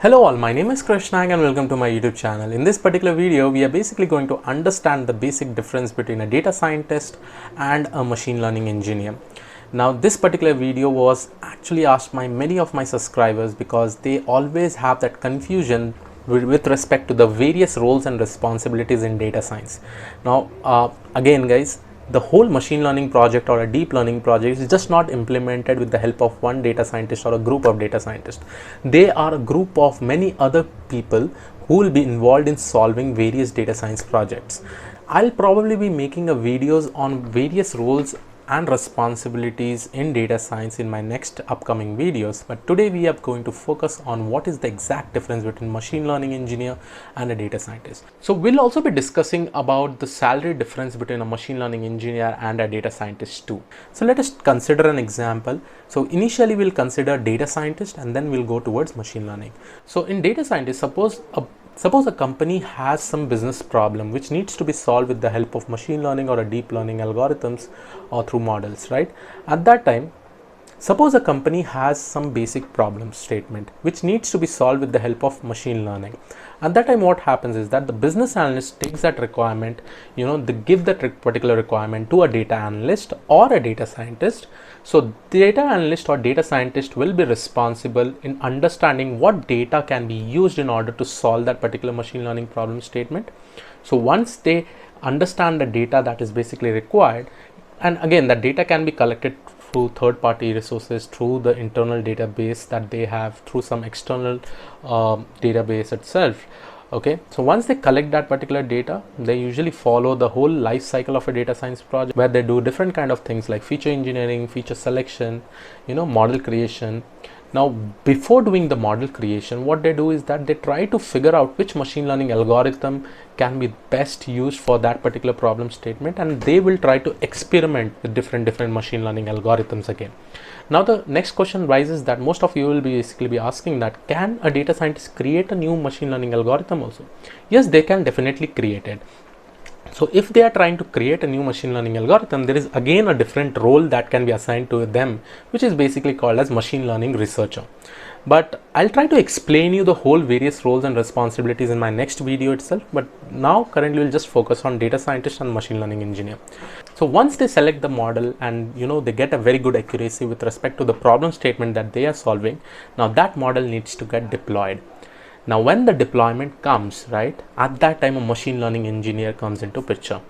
Hello all, my name is Krishna and welcome to my YouTube channel. In this particular video, we are basically going to understand the basic difference between a data scientist and a machine learning engineer. Now, this particular video was actually asked by many of my subscribers because they always have that confusion with respect to the various roles and responsibilities in data science. Now, again guys, the whole machine learning project or a deep learning project is just not implemented with the help of one data scientist or a group of data scientists. They are a group of many other people who will be involved in solving various data science projects. I'll probably be making a videos on various roles and responsibilities in data science in my next upcoming videos, but today we are going to focus on what is the exact difference between machine learning engineer and a data scientist. So we'll also be discussing about the salary difference between a machine learning engineer and a data scientist too. So let us consider an example. So initially we'll consider data scientist and then we'll go towards machine learning. So in data scientist, Suppose a company has some business problem which needs to be solved with the help of machine learning or a deep learning algorithms or through models, right? At that time, suppose a company has some basic problem statement which needs to be solved with the help of machine learning. At that time, what happens is that the business analyst takes that requirement, they give that particular requirement to a data analyst or a data scientist. So data analyst or data scientist will be responsible in understanding what data can be used in order to solve that particular machine learning problem statement. So once they understand the data that is basically required, and again that data can be collected through third-party resources, through the internal database that they have, through some external database itself. Okay, so once they collect that particular data, they usually follow the whole life cycle of a data science project where they do different kind of things like feature engineering, feature selection, model creation. Now, before doing the model creation, what they do is that they try to figure out which machine learning algorithm can be best used for that particular problem statement, and they will try to experiment with different machine learning algorithms again. Now, the next question rises that most of you will basically be asking that, can a data scientist create a new machine learning algorithm also? Yes, they can definitely create it. So if they are trying to create a new machine learning algorithm, there is again a different role that can be assigned to them, which is basically called as machine learning researcher. But I'll try to explain you the whole various roles and responsibilities in my next video itself. But now currently we'll just focus on data scientist and machine learning engineer. So once they select the model and they get a very good accuracy with respect to the problem statement that they are solving, now that model needs to get deployed. Now, when the deployment comes, right, at that time a machine learning engineer comes into picture.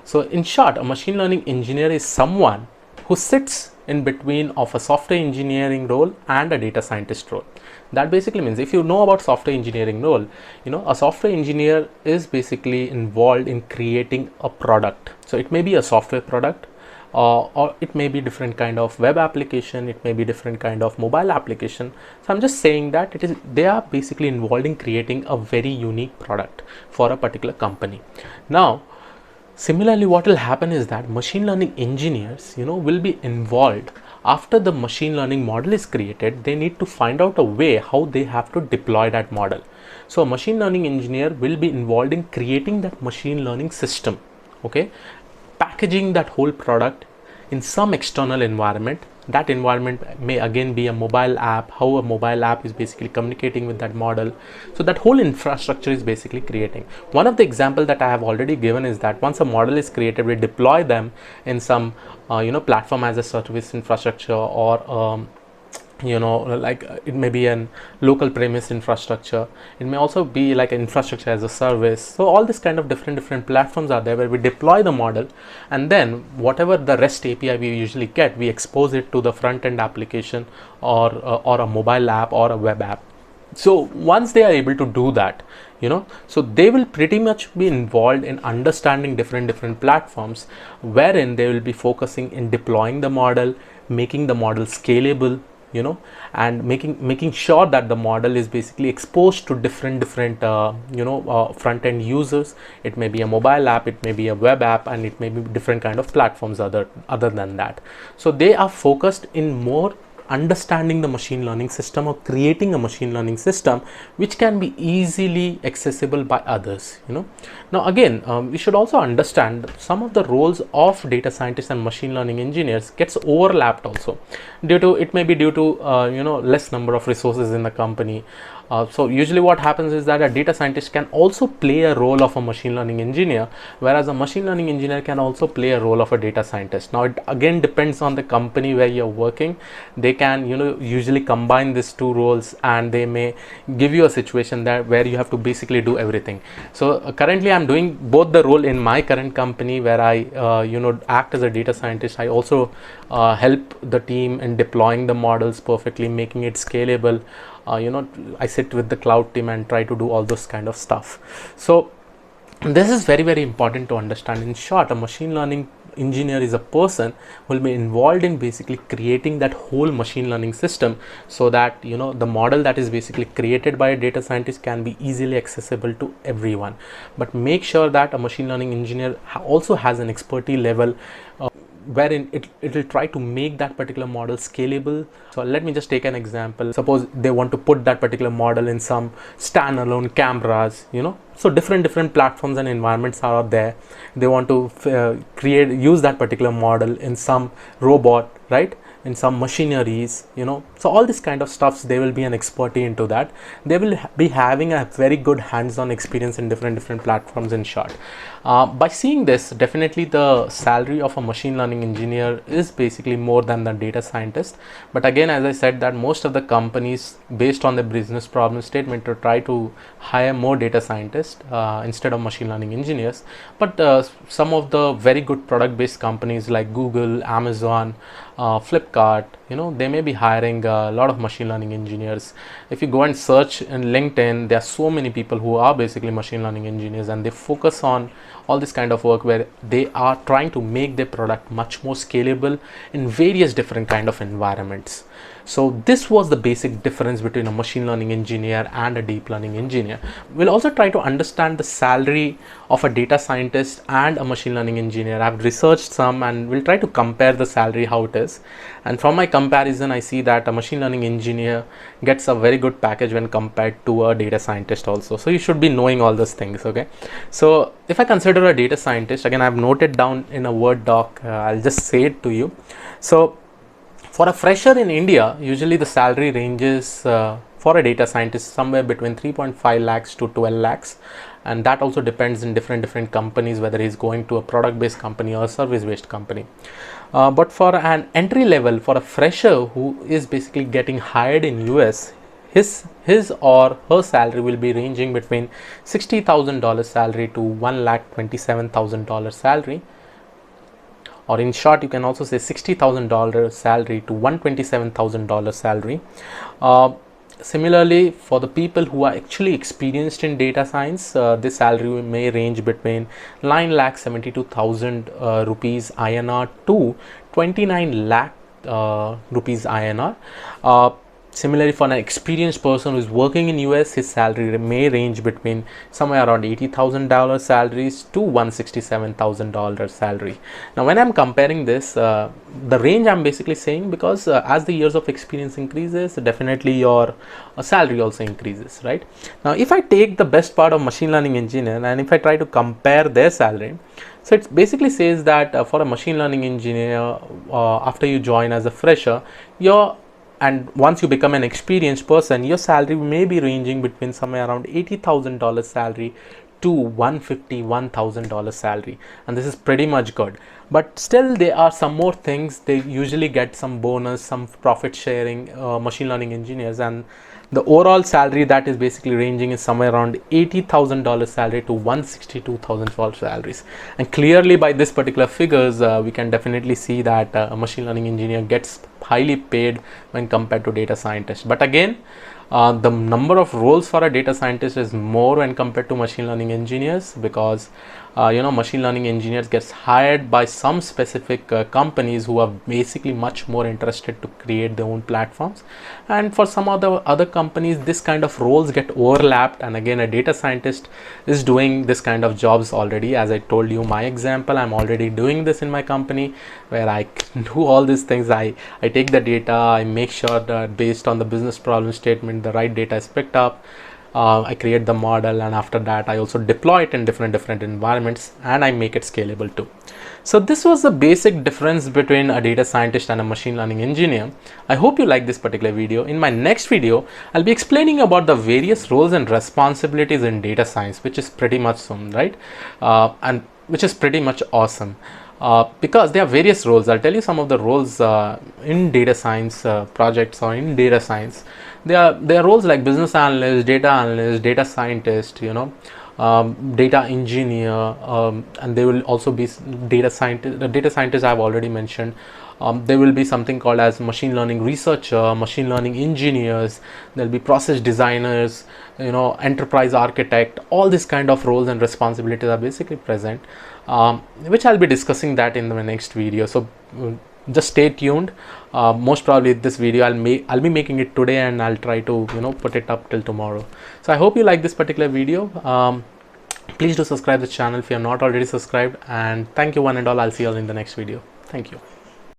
So in short, a machine learning engineer is someone who sits in between of a software engineering role and a data scientist role. That basically means, if you know about software engineering role, a software engineer is basically involved in creating a product. So it may be a software product, or it may be different kind of web application, it may be different kind of mobile application. So I'm just saying that they are basically involved in creating a very unique product for a particular company. Now, similarly, what will happen is that machine learning engineers, will be involved after the machine learning model is created. They need to find out a way how they have to deploy that model. So a machine learning engineer will be involved in creating that machine learning system, okay, packaging that whole product in some external environment. That environment may again be a mobile app, how a mobile app is basically communicating with that model. So that whole infrastructure is basically creating. One of the examples that I have already given is that once a model is created, we deploy them in some platform as a service infrastructure, or like it may be an local premise infrastructure. It may also be like an infrastructure as a service. So all this kind of different platforms are there where we deploy the model, and then whatever the REST API we usually get, we expose it to the front end application or a mobile app or a web app. So once they are able to do that, so they will pretty much be involved in understanding different platforms, wherein they will be focusing in deploying the model, making the model scalable, and making sure that the model is basically exposed to different front end users. It may be a mobile app, it may be a web app, and it may be different kind of platforms other than that. So they are focused in more understanding the machine learning system or creating a machine learning system which can be easily accessible by others. Now again, we should also understand some of the roles of data scientists and machine learning engineers gets overlapped also, due to less number of resources in the company, So usually what happens is that a data scientist can also play a role of a machine learning engineer, whereas a machine learning engineer can also play a role of a data scientist. Now it again depends on the company where you're working. They can, you know, usually combine these two roles, and they may give you a situation that where you have to basically do everything. So currently I'm doing both the role in my current company, where I you know, act as a data scientist. I also help the team in deploying the models perfectly, making it scalable. You know, I sit with the cloud team and try to do all those kind of stuff. So this is very, very important to understand. In short, a machine learning engineer is a person who will be involved in basically creating that whole machine learning system, so that, you know, the model that is basically created by a data scientist can be easily accessible to everyone. But make sure that a machine learning engineer also has an expertise level, wherein it will try to make that particular model scalable. So let me just take an example. Suppose they want to put that particular model in some standalone cameras, you know, so different platforms and environments are out there. They want to use that particular model in some robot, right, in some machineries, you know. So all this kind of stuffs, they will be an expertise into that. They will be having a very good hands-on experience in different platforms. In short, by seeing this, definitely the salary of a machine learning engineer is basically more than the data scientist. But again, as I said, that most of the companies, based on the business problem statement, to try to hire more data scientists instead of machine learning engineers. But some of the very good product based companies like Google, Amazon, Flipkart, you know, they may be hiring a lot of machine learning engineers. If you go and search in LinkedIn, there are so many people who are basically machine learning engineers, and they focus on all this kind of work where they are trying to make their product much more scalable in various different kind of environments. So this was the basic difference between a machine learning engineer and a deep learning engineer. We'll also try to understand the salary of a data scientist and a machine learning engineer. I've researched some, and we'll try to compare the salary, how it is. And from my comparison, I see that a machine learning engineer gets a very good package when compared to a data scientist also. So you should be knowing all those things, okay? So if I consider a data scientist, again, I've noted down in a Word doc, I'll just say it to you. So for a fresher in India, usually the salary ranges for a data scientist somewhere between 3.5 lakhs to 12 lakhs. And that also depends in different companies, whether he's going to a product based company or a service based company. But for an entry level, for a fresher who is basically getting hired in US, his or her salary will be ranging between $60,000 salary to $1,27,000 salary. Or in short, you can also say $60,000 salary to $127,000 salary. Similarly, for the people who are actually experienced in data science, this salary may range between 9,72,000 rupees INR to 29 lakh rupees INR. Similarly, for an experienced person who is working in US, his salary may range between somewhere around $80,000 salaries to $167,000 salary. Now, when I'm comparing this, the range I'm basically saying because as the years of experience increases, definitely your salary also increases, right? Now, if I take the best part of machine learning engineer and if I try to compare their salary, so it basically says that for a machine learning engineer, after you join as a fresher, and once you become an experienced person, your salary may be ranging between somewhere around $80,000 salary to $151,000 salary, and this is pretty much good. But still, there are some more things. They usually get some bonus, some profit sharing, machine learning engineers, and the overall salary that is basically ranging is somewhere around $80,000 salary to $162,000 salaries. And clearly by this particular figures, we can definitely see that a machine learning engineer gets highly paid when compared to data scientists. But again, the number of roles for a data scientist is more when compared to machine learning engineers, because machine learning engineers gets hired by some specific companies who are basically much more interested to create their own platforms, and for some other companies this kind of roles get overlapped, and again a data scientist is doing this kind of jobs already. As I told you my example, I'm already doing this in my company where I do all these things. I take the data, I make sure that based on the business problem statement the right data is picked up. I create the model, and after that I also deploy it in different environments, and I make it scalable too. So this was the basic difference between a data scientist and a machine learning engineer. I hope you like this particular video. In my next video, I'll be explaining about the various roles and responsibilities in data science, which is pretty much soon, right? And which is pretty much awesome. Because there are various roles. I'll tell you some of the roles in data science projects or in data science. There are roles like business analyst, data scientist, data engineer, and there will also be data scientist. The data scientist I've already mentioned. There will be something called as machine learning researcher, machine learning engineers. There'll be process designers, enterprise architect. All these kind of roles and responsibilities are basically present, which I'll be discussing that in the next video. So just stay tuned. Most probably this video I'll be making it today, and I'll try to put it up till tomorrow. So I hope you like this particular video. Please do subscribe the channel if you have not already subscribed, and thank you one and all. I'll see you all in the next video. Thank you.